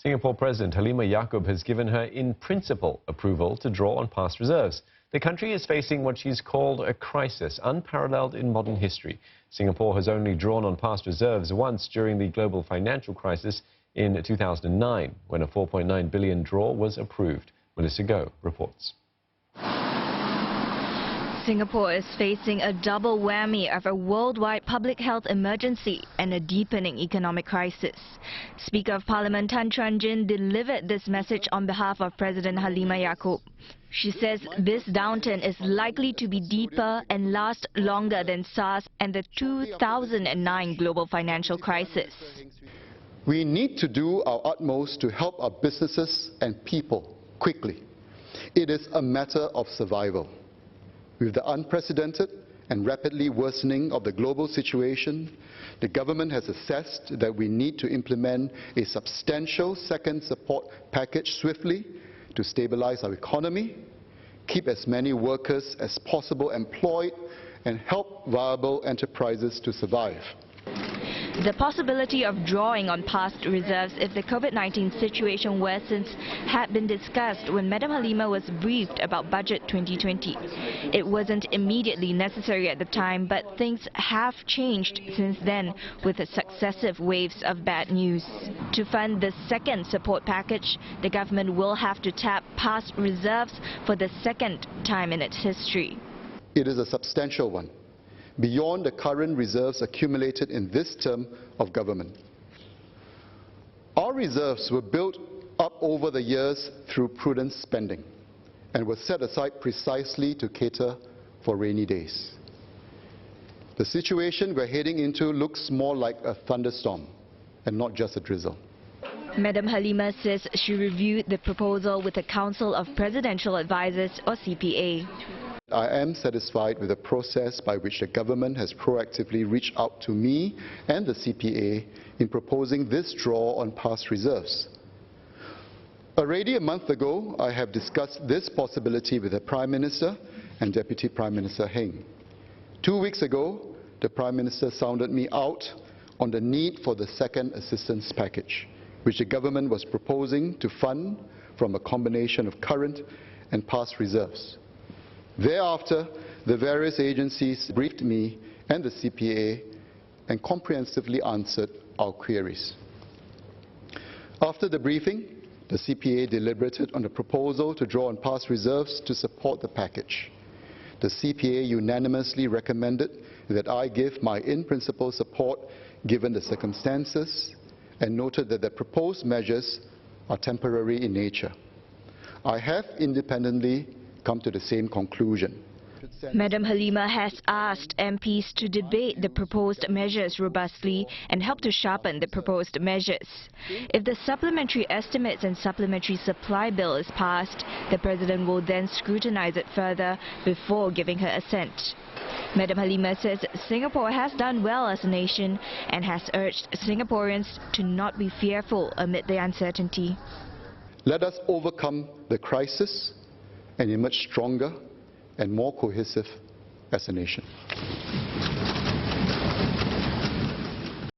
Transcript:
Singapore President Halimah Yacob has given her in-principle approval to draw on past reserves. The country is facing what she's called a crisis, unparalleled in modern history. Singapore has only drawn on past reserves once during the global financial crisis in 2009, when a $4.9 billion draw was approved. Melissa Goh reports. Singapore is facing a double whammy of a worldwide public health emergency and a deepening economic crisis. Speaker of Parliament Chuan-Jin delivered this message on behalf of President Halimah Yacob. She says this downturn is likely to be deeper and last longer than SARS and the 2009 global financial crisis. We need to do our utmost to help our businesses and people quickly. It is a matter of survival. With the unprecedented and rapidly worsening of the global situation, the government has assessed that we need to implement a substantial second support package swiftly to stabilize our economy, keep as many workers as possible employed, and help viable enterprises to survive. The possibility of drawing on past reserves if the COVID-19 situation worsens had been discussed when Mdm Halimah was briefed about Budget 2020. It wasn't immediately necessary at the time, but things have changed since then with successive waves of bad news. To fund the second support package, the government will have to tap past reserves for the second time in its history. It is a substantial one, beyond the current reserves accumulated in this term of government. Our reserves were built up over the years through prudent spending and were set aside precisely to cater for rainy days. The situation we're heading into looks more like a thunderstorm and not just a drizzle. Mdm Halimah says she reviewed the proposal with the Council of Presidential Advisers, or CPA. I am satisfied with the process by which the government has proactively reached out to me and the CPA in proposing this draw on past reserves. Already a month ago, I have discussed this possibility with the Prime Minister and Deputy Prime Minister Heng. 2 weeks ago, the Prime Minister sounded me out on the need for the second assistance package, which the government was proposing to fund from a combination of current and past reserves. Thereafter, the various agencies briefed me and the CPA and comprehensively answered our queries. After the briefing, the CPA deliberated on the proposal to draw on past reserves to support the package. The CPA unanimously recommended that I give my in-principle support given the circumstances and noted that the proposed measures are temporary in nature. I have independently come to the same conclusion. Mdm Halimah has asked MPs to debate the proposed measures robustly and help to sharpen the proposed measures. If the supplementary estimates and supplementary supply bill is passed, the President will then scrutinize it further before giving her assent. Mdm Halimah says Singapore has done well as a nation and has urged Singaporeans to not be fearful amid the uncertainty. Let us overcome the crisis and emerge stronger and more cohesive as a nation.